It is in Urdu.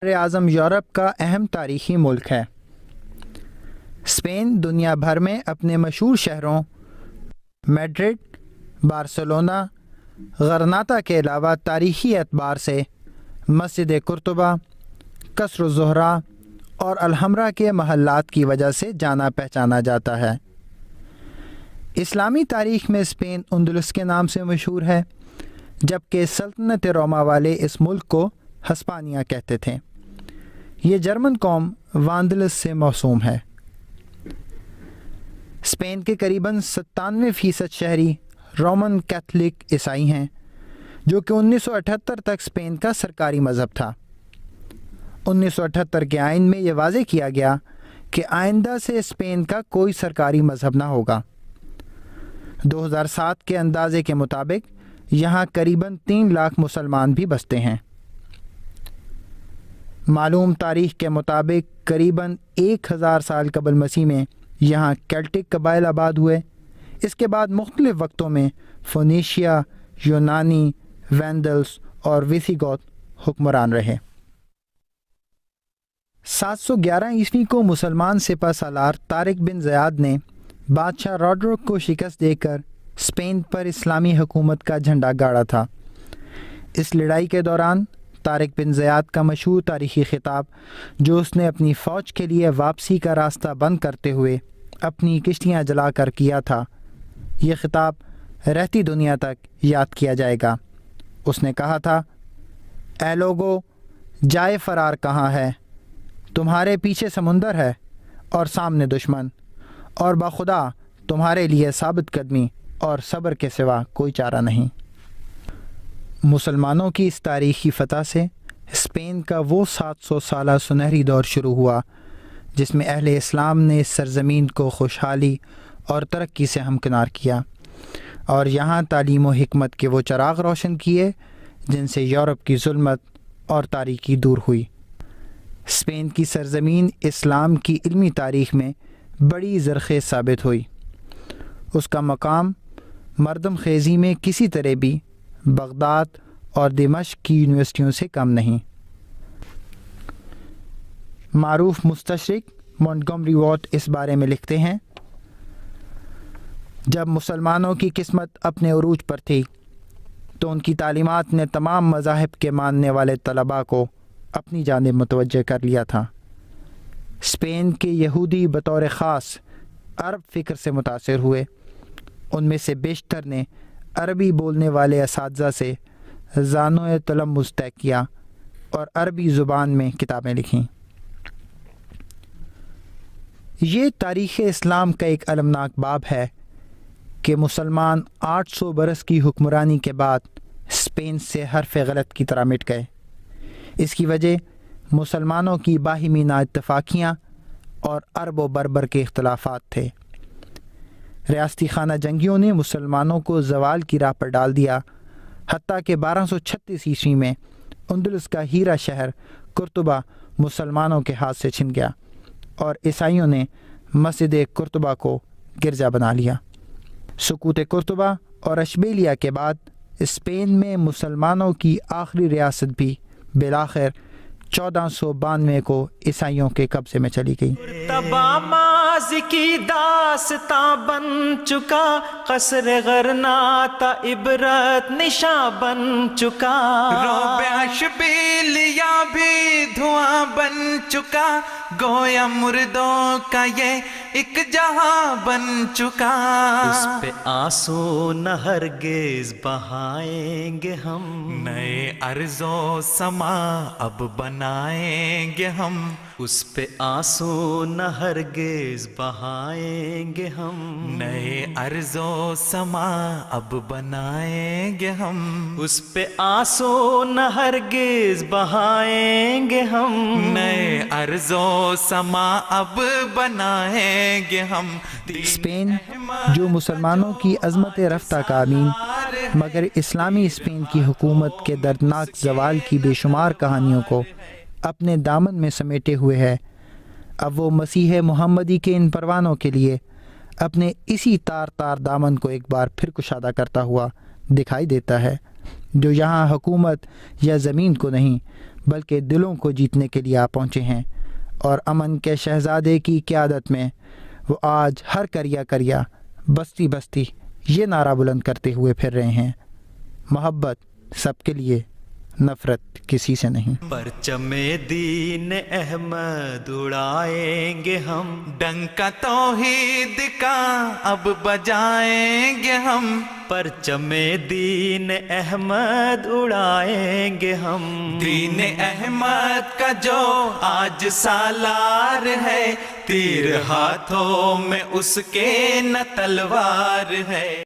اعظم یورپ کا اہم تاریخی ملک ہے۔ اسپین دنیا بھر میں اپنے مشہور شہروں میڈرڈ، بارسلونا، غرناطہ کے علاوہ تاریخی اعتبار سے مسجد قرطبہ، قصر الزہرا اور الحمرا کے محلات کی وجہ سے جانا پہچانا جاتا ہے۔ اسلامی تاریخ میں اسپین اندلس کے نام سے مشہور ہے، جبکہ سلطنت روما والے اس ملک کو ہسپانیہ کہتے تھے۔ یہ جرمن قوم واندلس سے موسوم ہے۔ اسپین کے قریباً 97% شہری رومن کیتھولک عیسائی ہیں، جو کہ 1978 تک اسپین کا سرکاری مذہب تھا۔ 1978 کے آئین میں یہ واضح کیا گیا کہ آئندہ سے اسپین کا کوئی سرکاری مذہب نہ ہوگا۔ 2007 کے اندازے کے مطابق یہاں قریباً 3 لاکھ مسلمان بھی بستے ہیں۔ معلوم تاریخ کے مطابق قریباً 1000 سال قبل مسیح میں یہاں کیلٹک قبائل آباد ہوئے۔ اس کے بعد مختلف وقتوں میں فونیشیا، یونانی، وینڈلز اور ویسیگوت حکمران رہے۔ 711 عیسوی کو مسلمان سپہ سالار طارق بن زیاد نے بادشاہ روڈرک کو شکست دے کر اسپین پر اسلامی حکومت کا جھنڈا گاڑا تھا۔ اس لڑائی کے دوران طارق بن زیاد کا مشہور تاریخی خطاب، جو اس نے اپنی فوج کے لیے واپسی کا راستہ بند کرتے ہوئے اپنی کشتیاں جلا کر کیا تھا، یہ خطاب رہتی دنیا تک یاد کیا جائے گا۔ اس نے کہا تھا، اے لوگو، جائے فرار کہاں ہے؟ تمہارے پیچھے سمندر ہے اور سامنے دشمن، اور بخدا تمہارے لیے ثابت قدمی اور صبر کے سوا کوئی چارہ نہیں۔ مسلمانوں کی اس تاریخی فتح سے اسپین کا وہ 700 سالہ سنہری دور شروع ہوا جس میں اہل اسلام نے اس سرزمین کو خوشحالی اور ترقی سے ہمکنار کیا، اور یہاں تعلیم و حکمت کے وہ چراغ روشن کیے جن سے یورپ کی ظلمت اور تاریکی دور ہوئی۔ اسپین کی سرزمین اسلام کی علمی تاریخ میں بڑی زرخیز ثابت ہوئی۔ اس کا مقام مردم خیزی میں کسی طرح بھی بغداد اور دمشق کی یونیورسٹیوں سے کم نہیں۔ معروف مستشرق مونٹگومری واٹ اس بارے میں لکھتے ہیں، جب مسلمانوں کی قسمت اپنے عروج پر تھی تو ان کی تعلیمات نے تمام مذاہب کے ماننے والے طلباء کو اپنی جانب متوجہ کر لیا تھا۔ اسپین کے یہودی بطور خاص عرب فکر سے متاثر ہوئے۔ ان میں سے بیشتر نے عربی بولنے والے اساتذہ سے زانو تلمذ طے کیا اور عربی زبان میں کتابیں لکھیں۔ یہ تاریخ اسلام کا ایک المناک باب ہے کہ مسلمان 800 برس کی حکمرانی کے بعد اسپین سے حرف غلط کی طرح مٹ گئے۔ اس کی وجہ مسلمانوں کی باہمی نااتفاقیاں اور عرب و بربر کے اختلافات تھے۔ ریاستی خانہ جنگیوں نے مسلمانوں کو زوال کی راہ پر ڈال دیا، حتیٰ کہ 1236 عیسوی میں اندلس کا ہیرا شہر قرطبہ مسلمانوں کے ہاتھ سے چھن گیا اور عیسائیوں نے مسجد قرطبہ کو گرجا بنا لیا۔ سقوط قرطبہ اور اشبیلیہ کے بعد اسپین میں مسلمانوں کی آخری ریاست بھی بالآخر 1492 کو عیسائیوں کے قبضے میں چلی گئی۔ ماضی کی داستاں بن چکا، قصر غرناطہ عبرت نشاں بن چکا، روب اشبیلیہ بھی دھواں بن چکا، گویا مردوں کا یہ ایک جہاں بن چکا۔ اس پہ آنسو نہ ہرگز بہائیں گے ہم، نئے ارض و سما اب بنائیں گے ہم، اس پہ آنسو نہ ہرگز بہائیں گے ہم، نئے ارض و سما اب بنائیں گے ہم، اس پہ آنسو نہ ہرگز بہائیں گے ہم، نئے ارض و سما اب بنائیں گے ہم۔ اسپین جو مسلمانوں کی عظمت رفتہ کا امین، مگر اسلامی اسپین کی حکومت کے دردناک زوال کی بے شمار کہانیوں کو اپنے دامن میں سمیٹے ہوئے ہے، اب وہ مسیح محمدی کے ان پروانوں کے لیے اپنے اسی تار تار دامن کو ایک بار پھر کشادہ کرتا ہوا دکھائی دیتا ہے، جو یہاں حکومت یا زمین کو نہیں بلکہ دلوں کو جیتنے کے لیے آ پہنچے ہیں، اور امن کے شہزادے کی قیادت میں وہ آج ہر کریا کریا، بستی بستی یہ نعرہ بلند کرتے ہوئے پھر رہے ہیں، محبت سب کے لیے، نفرت کسی سے نہیں۔ پرچم دین احمد اڑائیں گے ہم، ڈنکا توحید کا اب بجائیں گے ہم، پرچم دین احمد اڑائیں گے ہم، دین احمد کا جو آج سالار ہے، تیر ہاتھوں میں اس کے نہ تلوار ہے۔